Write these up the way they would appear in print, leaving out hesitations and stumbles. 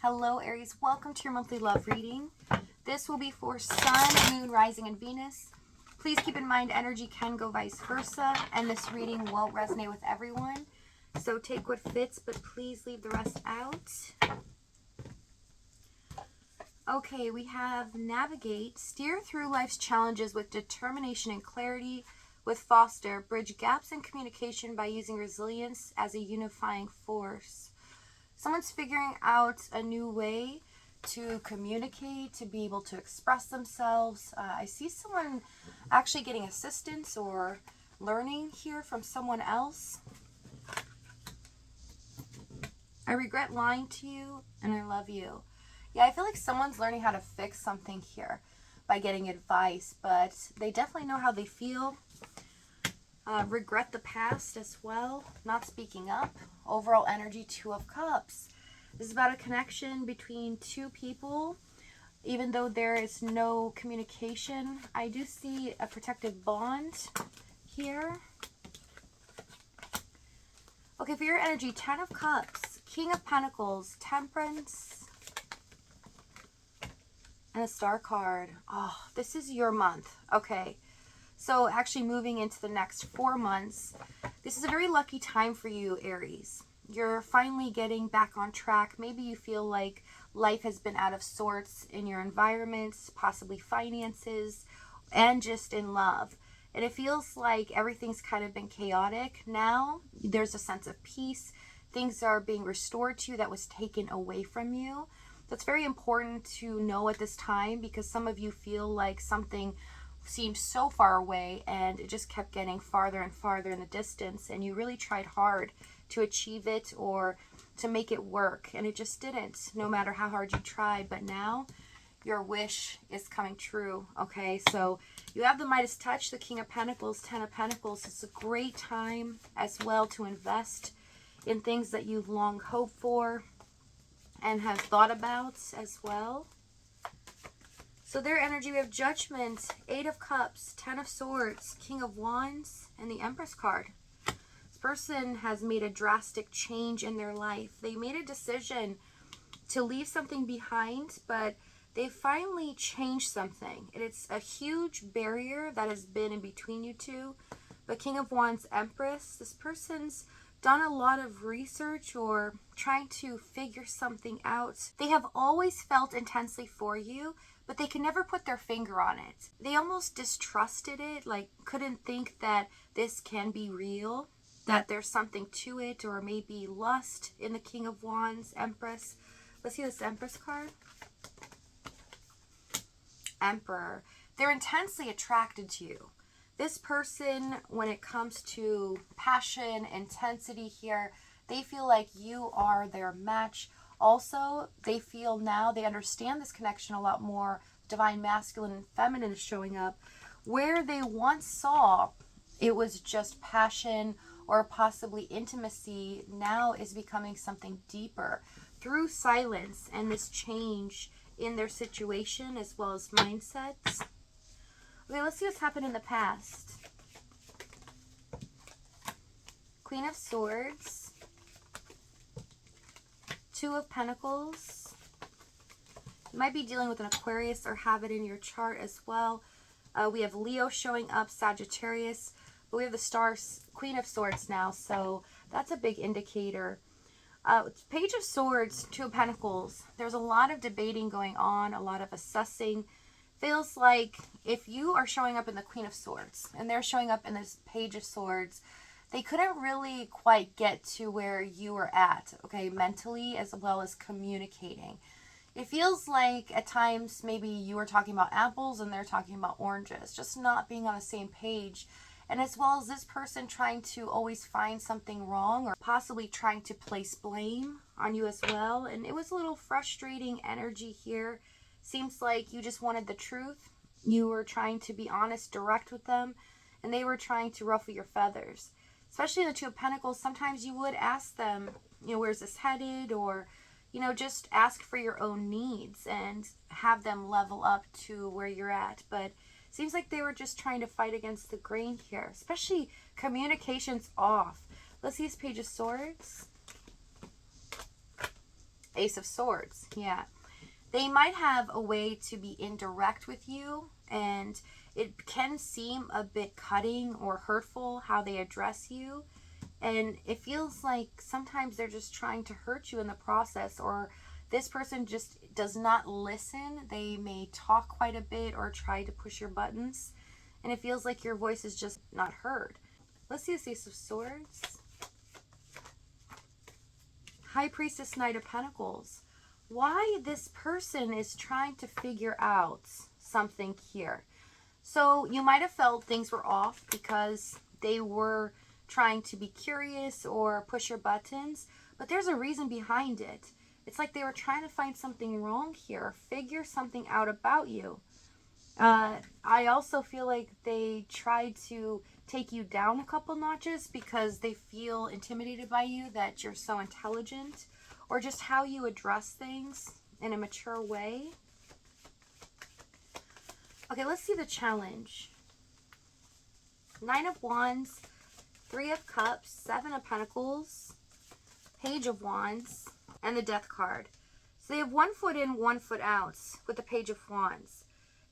Hello, Aries. Welcome to your monthly love reading. This will be for Sun, Moon, Rising, and Venus. Please keep in mind energy can go vice versa, and this reading won't resonate with everyone. So take what fits, but please leave the rest out. Okay, we have navigate, steer through life's challenges with determination and clarity. With foster, bridge gaps in communication by using resilience as a unifying force. Someone's figuring out a new way to communicate, to be able to express themselves. I see someone actually getting assistance or learning here from someone else. I regret lying to you and I love you. Yeah, I feel like someone's learning how to fix something here by getting advice, but they definitely know how they feel. Regret the past as well, not speaking up. Overall energy, Two of Cups. This is about a connection between two people. Even though there is no communication, I do see a protective bond here. Okay, for your energy, Ten of Cups, King of Pentacles, Temperance, and a Star card. Oh, this is your month. Okay. So actually moving into the next 4 months, this is a very lucky time for you, Aries. You're finally getting back on track. Maybe you feel like life has been out of sorts in your environment, possibly finances, and just in love. And it feels like everything's kind of been chaotic. Now there's a sense of peace. Things are being restored to you that was taken away from you. That's very important to know at this time, because some of you feel like something seemed so far away and it just kept getting farther and farther in the distance, and you really tried hard to achieve it or to make it work, and it just didn't, no matter how hard you tried. But now your wish is coming true. Okay, so you have the Midas touch, the King of Pentacles, Ten of Pentacles. It's a great time as well to invest in things that you've long hoped for and have thought about as well. So their energy, we have Judgment, Eight of Cups, Ten of Swords, King of Wands, and the Empress card. This person has made a drastic change in their life. They made a decision to leave something behind, but they finally changed something. And it's a huge barrier that has been in between you two. But King of Wands, Empress, this person's done a lot of research or trying to figure something out. They have always felt intensely for you, but they can never put their finger on it. They almost distrusted it, like couldn't think that this can be real, that there's something to it, or maybe lust in the King of Wands, Empress. Let's see this Empress card. Emperor. They're intensely attracted to you. This person, when it comes to passion, intensity here, they feel like you are their match. Also, they feel now they understand this connection a lot more. Divine masculine and feminine is showing up. Where they once saw it was just passion or possibly intimacy, now is becoming something deeper through silence and this change in their situation as well as mindsets. Okay, let's see what's happened in the past. Queen of Swords, Two of Pentacles. You might be dealing with an Aquarius or have it in your chart as well. We have Leo showing up, Sagittarius, but we have the stars, Queen of Swords now, so that's a big indicator. Page of Swords, Two of Pentacles. There's a lot of debating going on, a lot of assessing. Feels like if you are showing up in the Queen of Swords and they're showing up in this Page of Swords, they couldn't really quite get to where you were at, okay, mentally as well as communicating. It feels like at times maybe you were talking about apples and they're talking about oranges, just not being on the same page. And as well as this person trying to always find something wrong or possibly trying to place blame on you as well. And it was a little frustrating energy here. Seems like you just wanted the truth. You were trying to be honest, direct with them, and they were trying to ruffle your feathers. Especially in the Two of Pentacles, sometimes you would ask them, you know, where's this headed? Or, you know, just ask for your own needs and have them level up to where you're at. But seems like they were just trying to fight against the grain here, especially communications off. Let's see this Page of Swords. Ace of Swords, yeah. They might have a way to be indirect with you, and it can seem a bit cutting or hurtful how they address you. And it feels like sometimes they're just trying to hurt you in the process, or this person just does not listen. They may talk quite a bit or try to push your buttons, and it feels like your voice is just not heard. Let's see this Ace of Swords. High Priestess, Knight of Pentacles. Why this person is trying to figure out something here. So you might have felt things were off because they were trying to be curious or push your buttons, but there's a reason behind it. It's like they were trying to find something wrong here, figure something out about you. I also feel like they tried to take you down a couple notches because they feel intimidated by you, that you're so intelligent, or just how you address things in a mature way. Okay, let's see the challenge. Nine of Wands, Three of Cups, Seven of Pentacles, Page of Wands, and the Death card. So they have 1 foot in, 1 foot out with the Page of Wands.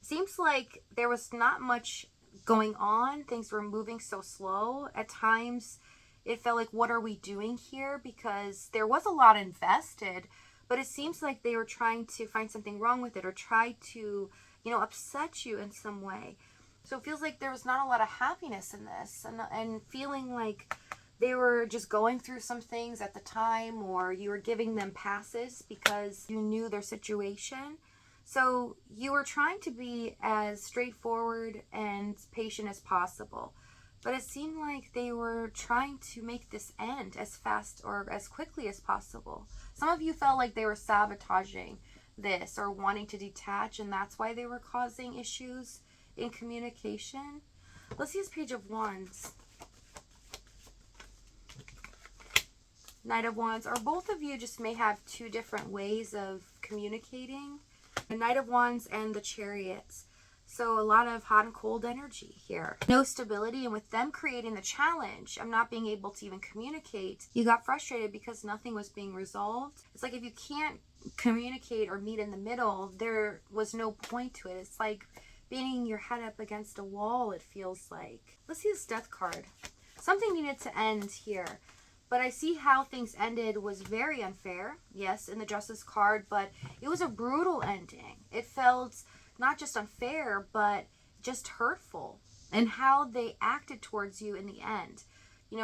Seems like there was not much going on. Things were moving so slow. At times, it felt like, what are we doing here? Because there was a lot invested, but it seems like they were trying to find something wrong with it or try to, upset you in some way. So it feels like there was not a lot of happiness in this, and feeling like they were just going through some things at the time, or you were giving them passes because you knew their situation. So you were trying to be as straightforward and patient as possible. But it seemed like they were trying to make this end as fast or as quickly as possible. Some of you felt like they were sabotaging this or wanting to detach, and that's why they were causing issues in communication. Let's see this Page of Wands. Knight of Wands. Or both of you just may have two different ways of communicating. The Knight of Wands and the Chariot. So a lot of hot and cold energy here. No stability, and with them creating the challenge, I'm not being able to even communicate. You got frustrated because nothing was being resolved. It's like if you can't communicate or meet in the middle, there was no point to it. It's like beating your head up against a wall, it feels like. Let's see this Death card. Something needed to end here. But I see how things ended was very unfair. Yes, in the Justice card, but it was a brutal ending. It felt not just unfair, but just hurtful. And how they acted towards you in the end.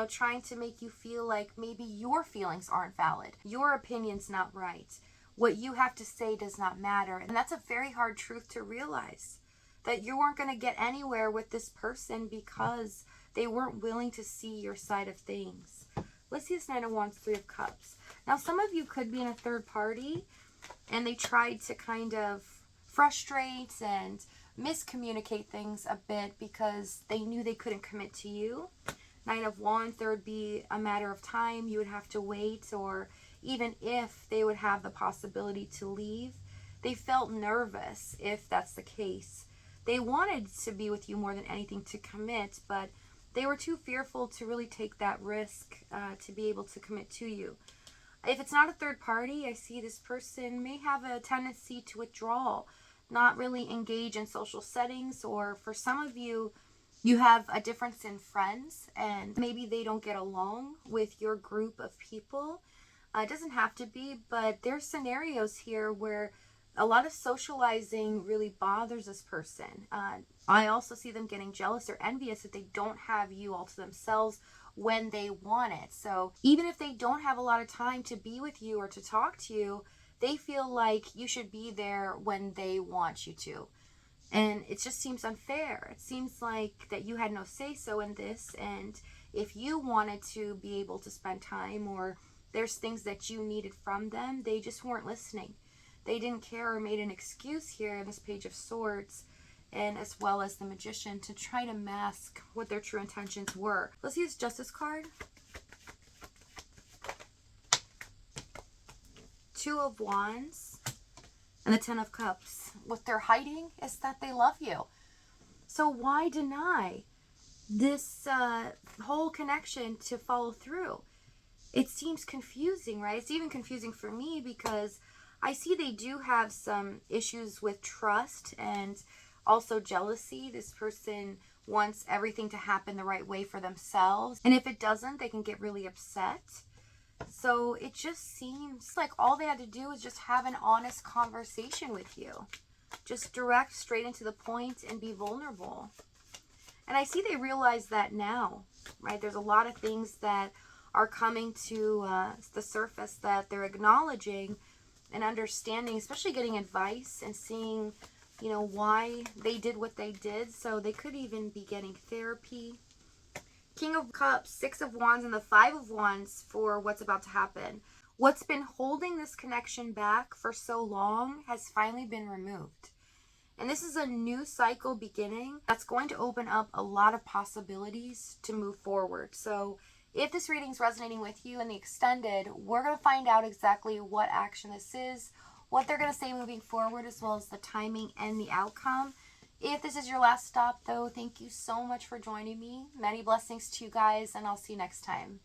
Trying to make you feel like maybe your feelings aren't valid. Your opinion's not right. What you have to say does not matter. And that's a very hard truth to realize. That you weren't going to get anywhere with this person because they weren't willing to see your side of things. Let's see this Nine of Wands, Three of Cups. Now, some of you could be in a third party, and they tried to kind of frustrate and miscommunicate things a bit because they knew they couldn't commit to you. Nine of Wands, there would be a matter of time. You would have to wait, or even if they would have the possibility to leave, they felt nervous if that's the case. They wanted to be with you more than anything to commit, but they were too fearful to really take that risk to be able to commit to you. If it's not a third party, I see this person may have a tendency to withdraw, not really engage in social settings, or for some of you, you have a difference in friends and maybe they don't get along with your group of people. It doesn't have to be, but there's scenarios here where a lot of socializing really bothers this person. I also see them getting jealous or envious if they don't have you all to themselves when they want it. So even if they don't have a lot of time to be with you or to talk to you, they feel like you should be there when they want you to. And it just seems unfair. It seems like that you had no say-so in this, and if you wanted to be able to spend time, or there's things that you needed from them, they just weren't listening. They didn't care or made an excuse here in this Page of Swords, and as well as the Magician, to try to mask what their true intentions were. Let's use Justice card. Two of Wands and the Ten of Cups. What they're hiding is that they love you. So why deny this whole connection to follow through? it seems confusing, right? It's even confusing for me because I see they do have some issues with trust and also jealousy. This person wants everything to happen the right way for themselves. And if it doesn't, they can get really upset. So it just seems like all they had to do is just have an honest conversation with you. Just direct, straight into the point, and be vulnerable. And I see they realize that now, right? There's a lot of things that are coming to the surface that they're acknowledging and understanding, especially getting advice and seeing, you know, why they did what they did. So they could even be getting therapy. King of Cups, Six of Wands, and the Five of Wands for what's about to happen. What's been holding this connection back for so long has finally been removed. And this is a new cycle beginning that's going to open up a lot of possibilities to move forward. So if this reading is resonating with you in the extended, we're going to find out exactly what action this is, what they're going to say moving forward, as well as the timing and the outcome. If this is your last stop, though, thank you so much for joining me. Many blessings to you guys, and I'll see you next time.